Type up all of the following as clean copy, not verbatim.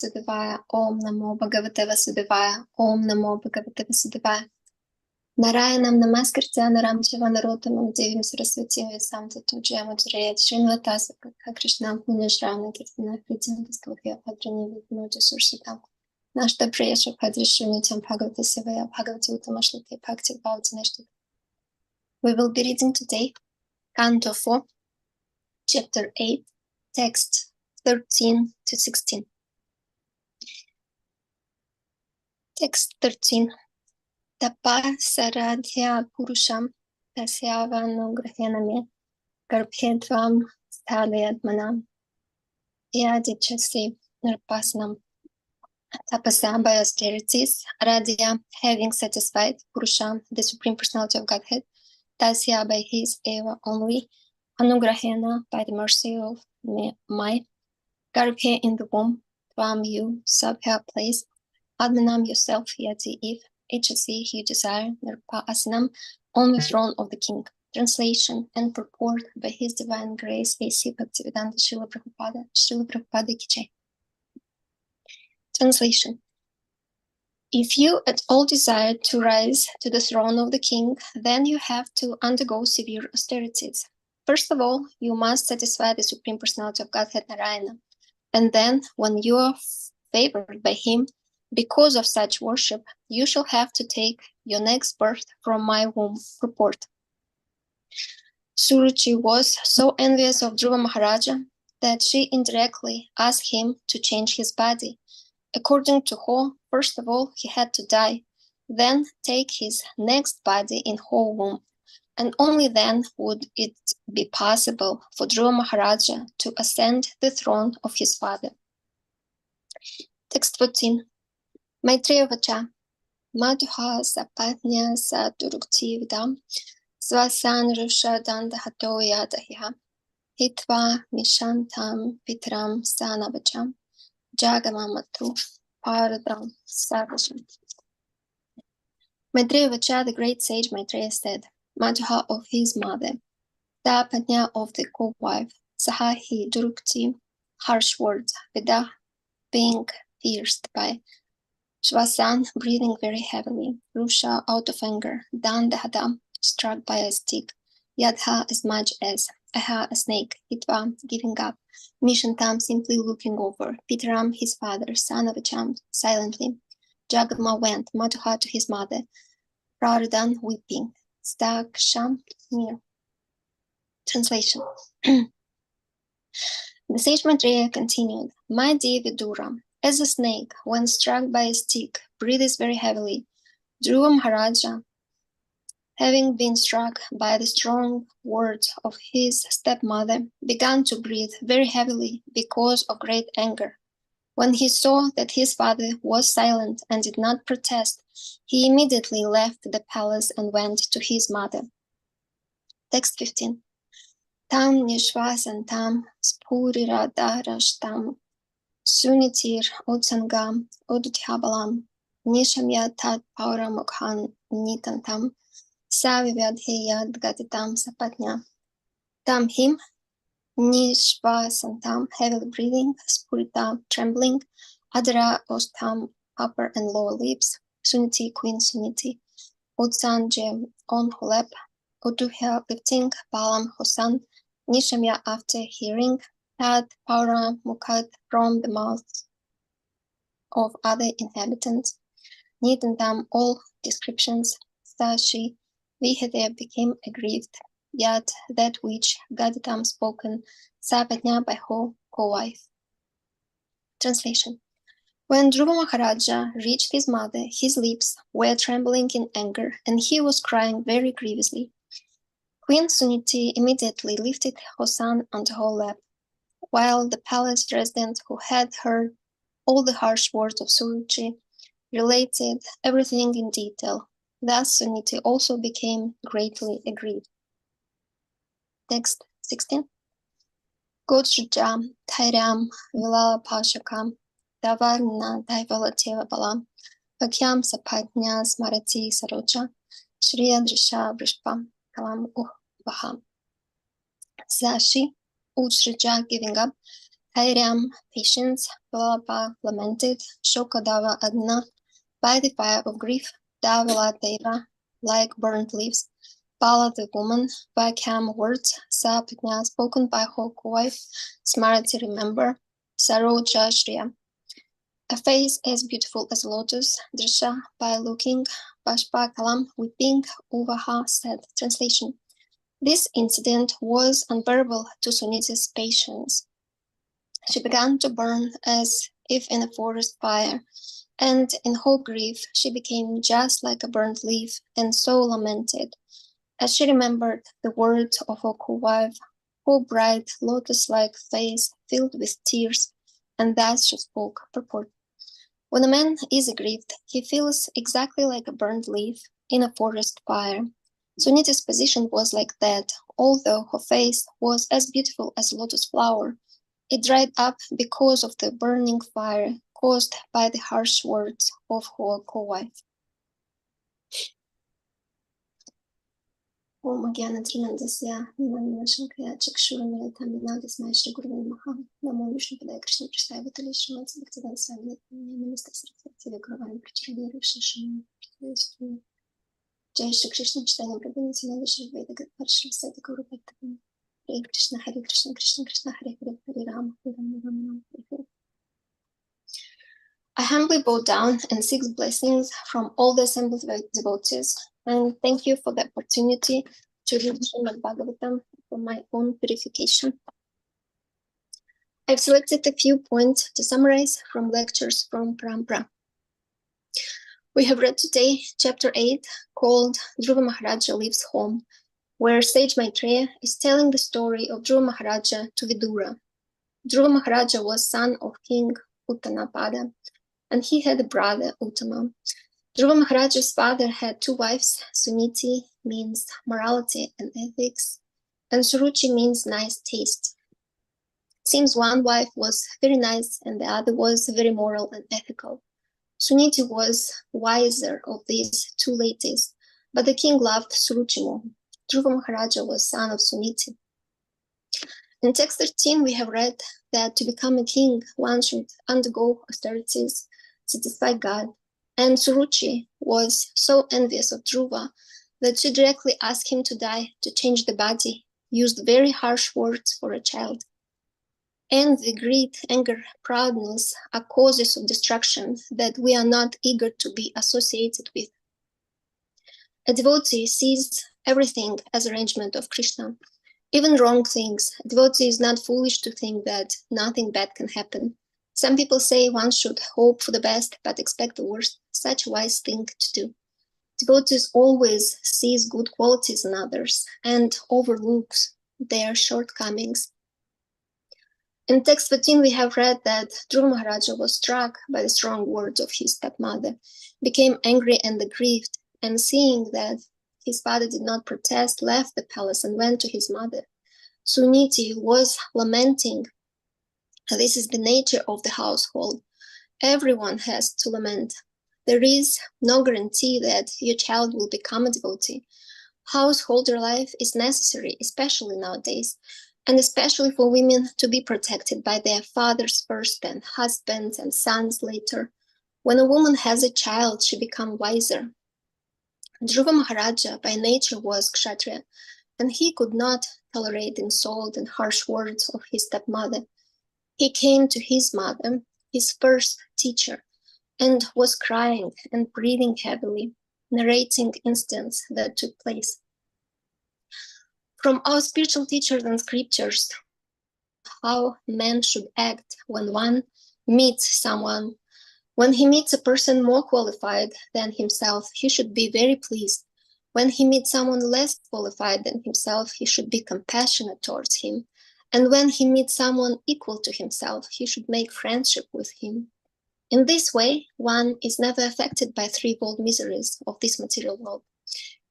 Vasudevaya, Om Namo Bhagavate Vasudevaya, Om Namo Bhagavate Vasudevaya. Narayanam Namaskritya Naram Chiva Narotamam Devim Saraswati Vyasam Tatum Jayam Ujrayat Srinvatasa Krishnam Punyashravana Kirtana Kritin Diskalpya Padrani Vidmoja Sursatam Nashta Prayasha Padri Shrinityam Bhagavate Sevaya Bhagavate Uttamashlate Bhakti Bhavati Nashta. We will be reading today Canto 4, Chapter 8, Text 13 to 16. Text 13. Tapa saradhya purusham tasyavanograhena me garbhedvam sthalayatmanam yadichasi nirpasanam. Tapasya by austerities, radhya having satisfied, purusham the Supreme Personality of Godhead, tasya by his eva only, anugrahena by the mercy of me, my, garbhe in the womb, tvam you, sabhya place, Admanam yourself, Yati if, HC you desire, Nirpa Asanam, on the throne of the king. Translation and purport by his divine grace, A.C. Bhaktivedanta Srila Prabhupada Ki Jai. Translation. If you at all desire to rise to the throne of the king, then you have to undergo severe austerities. First of all, you must satisfy the Supreme Personality of Godhead Narayana. And then, when you are favored by him, because of such worship, you shall have to take your next birth from my womb. Purport. Suruchi was so envious of Dhruva Maharaja that she indirectly asked him to change his body. According to her, first of all, he had to die, then take his next body in her womb, and only then would it be possible for Dhruva Maharaja to ascend the throne of his father. Text 14. Maitreya Vacha, Madhuha Sapatnya Sadurukti Vidam, Svasan Rusha Dandahato Yadahiha, Hitva Mishantam Pitram Sanavacham, Jagamamatu Paradam Savajam. Maitreya Vacha, the great sage Maitreya said, Madhuha of his mother, Sapatnya of the co-wife, Sahahi Durukti, harsh words, Vida being pierced by Shvasan, breathing very heavily, Rusha, out of anger, Dandahada, struck by a stick, Yadha, as much as, Aha, a snake, Hitva, giving up, Mishantam, simply looking over, Pitaram, his father, son of a champ, silently, Jagama went, Madhuha to his mother, Praradan, weeping, Staksham, near. Translation. The sage Maitreya continued, My dear Vidura, as a snake, when struck by a stick, breathes very heavily, Dhruva Maharaja, having been struck by the strong words of his stepmother, began to breathe very heavily because of great anger. When he saw that his father was silent and did not protest, he immediately left the palace and went to his mother. Text 15. Tam nishvasantam spuriradharashtam Sunitir Utsangam Udutyabalam Nishamya Tat Pauramukhan Nitantam Savivyadheyad Gatitam Sapatnya. Tam him Nishvasantam, heavily breathing, Spurita, trembling, Adara Ostam, upper and lower lips, Suniti, Queen Suniti, Utsanje, on her lap, Uduhya, lifting, Balam, Hosan, Nishamya, after hearing, Tad Paura Mukhat, from the mouths of other inhabitants, Nidantam, all descriptions, Sashi, Vihade became aggrieved, yet that which Gaditam spoken, Sapatnya by her co-wife. Translation. When Dhruva Maharaja reached his mother, his lips were trembling in anger, and he was crying very grievously. Queen Suniti immediately lifted her son onto her lap, while the palace resident who had heard all the harsh words of Suruchi related everything in detail. Thus Suniti also became greatly aggrieved. Text 16. Gotrja Thairam Vilala Pashakam Davarna Daivalateva Balam Pakyam Sapatnya Smarati Saroja Shriya Drisha Vrishpam Kalam Baham. Zashi, Ujrija giving up, Kairam, patience, Valapa, lamented, Shokadava, Agna, by the fire of grief, Davala Deva, like burnt leaves, Pala the woman, by calm words, Sapnya, spoken by Hawk wife, Smarati remember, Saroja Shriya. A face as beautiful as a lotus, Drisha, by looking, Bashpa Kalam, weeping, Uvaha said. Translation. This incident was unbearable to Sunita's patience. She began to burn as if in a forest fire, and in her grief she became just like a burnt leaf, and so lamented. As she remembered the words of her co-wife, her bright lotus-like face filled with tears, and thus she spoke. Purport. When a man is aggrieved, he feels exactly like a burnt leaf in a forest fire. Sunita's position was like that, although her face was as beautiful as a lotus flower. It dried up because of the burning fire caused by the harsh words of her co-wife. Om Gyana Trinandasya, Nimanashakaya Chakshurana Tamina, this Master Guru Maha, Namo Vishnu Padaya Krishna Prasthaya Vitali Shrimad Bhaktivedanta Swami, Minister Saraswati Guruvani Prachurani Rishasham, Jai Shri Krishna Chaitanya Prabhu Nityananda Shri Veda Parshram Sati Guru Bhaktivedanta. Hare Krishna, Hare Krishna, Krishna Krishna, Hare Hare, Hare Rama, Hare Rama, Rama Rama, Hare Hare. I humbly bow down and seek blessings from all the assembled devotees, and thank you for the opportunity to read Srimad Bhagavatam for my own purification. I've selected a few points to summarize from lectures from Parampara. We have read today chapter 8, called Dhruva Maharaja Leaves Home, where sage Maitreya is telling the story of Dhruva Maharaja to Vidura. Dhruva Maharaja was son of King Uttanapada, and he had a brother, Uttama. Dhruva Maharaja's father had two wives. Suniti means morality and ethics, and Suruchi means nice taste. Seems one wife was very nice and the other was very moral and ethical. Suniti was wiser of these two ladies, but the king loved Suruchi more. Dhruva Maharaja was son of Suniti. In text 13, we have read that to become a king, one should undergo austerities, satisfy God, and Suruchi was so envious of Dhruva that she directly asked him to die, to change the body, used very harsh words for a child. Envy, greed, anger, proudness are causes of destruction that we are not eager to be associated with. A devotee sees everything as arrangement of Krishna, even wrong things. A devotee is not foolish to think that nothing bad can happen. Some people say one should hope for the best but expect the worst. Such a wise thing to do. Devotees always sees good qualities in others and overlooks their shortcomings. In text 15, we have read that Dhruva Maharaja was struck by the strong words of his stepmother, became angry and aggrieved, and seeing that his father did not protest, left the palace and went to his mother. Suniti was lamenting. This is the nature of the household. Everyone has to lament. There is no guarantee that your child will become a devotee. Householder life is necessary, especially nowadays, and especially for women to be protected by their fathers first, then husbands and sons later. When a woman has a child, she becomes wiser. Dhruva Maharaja by nature was Kshatriya, and he could not tolerate insult and harsh words of his stepmother. He came to his mother, his first teacher, and was crying and breathing heavily, narrating incidents that took place. From our spiritual teachers and scriptures, how man should act when one meets someone. When he meets a person more qualified than himself, he should be very pleased. When he meets someone less qualified than himself, he should be compassionate towards him. And when he meets someone equal to himself, he should make friendship with him. In this way, one is never affected by threefold miseries of this material world.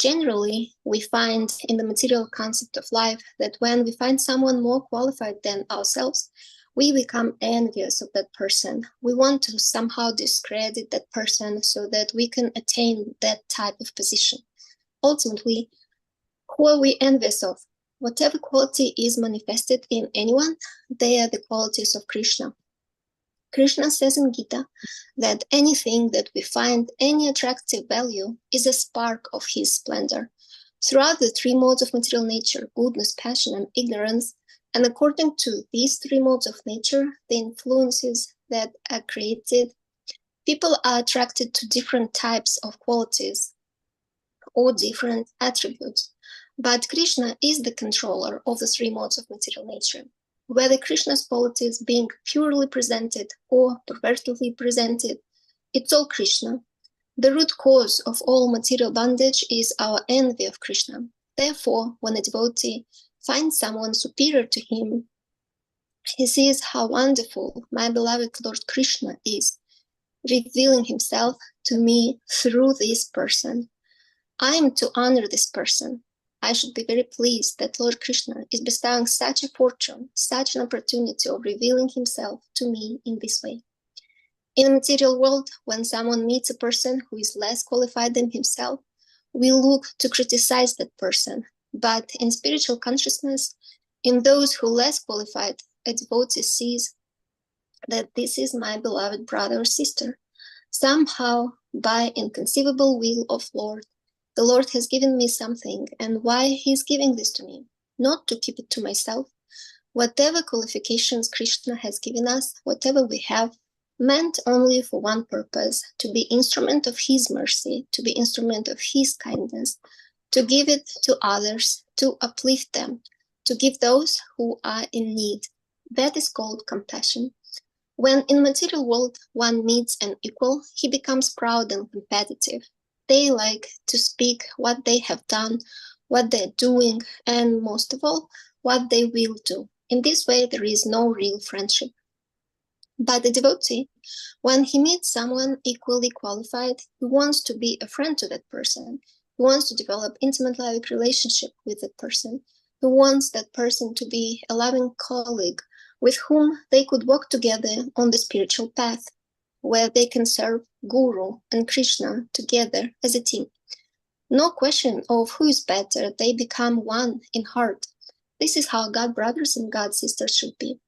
Generally, we find in the material concept of life that when we find someone more qualified than ourselves, we become envious of that person. We want to somehow discredit that person so that we can attain that type of position. Ultimately, who are we envious of? Whatever quality is manifested in anyone, they are the qualities of Krishna. Krishna says in Gita that anything that we find any attractive value is a spark of his splendor. Throughout the three modes of material nature, goodness, passion, and ignorance, and according to these three modes of nature, the influences that are created, people are attracted to different types of qualities or different attributes. But Krishna is the controller of the three modes of material nature. Whether Krishna's qualities being purely presented or pervertedly presented, it's all Krishna. The root cause of all material bondage is our envy of Krishna. Therefore, when a devotee finds someone superior to him, he sees how wonderful my beloved Lord Krishna is, revealing himself to me through this person. I am to honor this person. I should be very pleased that Lord Krishna is bestowing such a fortune, such an opportunity of revealing himself to me in this way. In the material world, when someone meets a person who is less qualified than himself, we look to criticize that person. But in spiritual consciousness, in those who are less qualified, a devotee sees that this is my beloved brother or sister. Somehow, by inconceivable will of Lord, the Lord has given me something, and why he is giving this to me? Not to keep it to myself. Whatever qualifications Krishna has given us, whatever we have, meant only for one purpose, to be instrument of his mercy, to be instrument of his kindness, to give it to others, to uplift them, to give those who are in need. That is called compassion. When in material world one meets an equal, he becomes proud and competitive. They like to speak what they have done, what they're doing, and most of all, what they will do. In this way, there is no real friendship. But the devotee, when he meets someone equally qualified, he wants to be a friend to that person. He wants to develop intimate loving relationship with that person. He wants that person to be a loving colleague with whom they could walk together on the spiritual path, where they can serve Guru and Krishna together as a team. No question of who is better, they become one in heart. This is how God brothers and God sisters should be,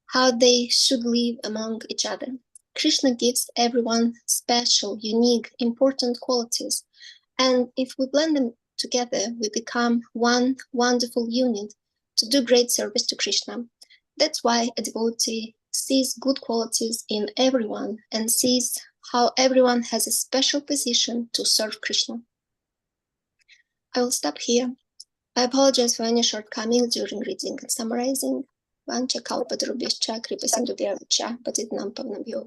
how they should live among each other. Krishna gives everyone special, unique, important qualities, and if we blend them together, we become one wonderful unit to do great service to Krishna. That's why a devotee sees good qualities in everyone and sees how everyone has a special position to serve Krishna. I will stop here. I apologize for any shortcomings during reading and summarizing. Vancha kalpatarubhyascha kripa sindhubhyeva cha patitanam pavanebhyo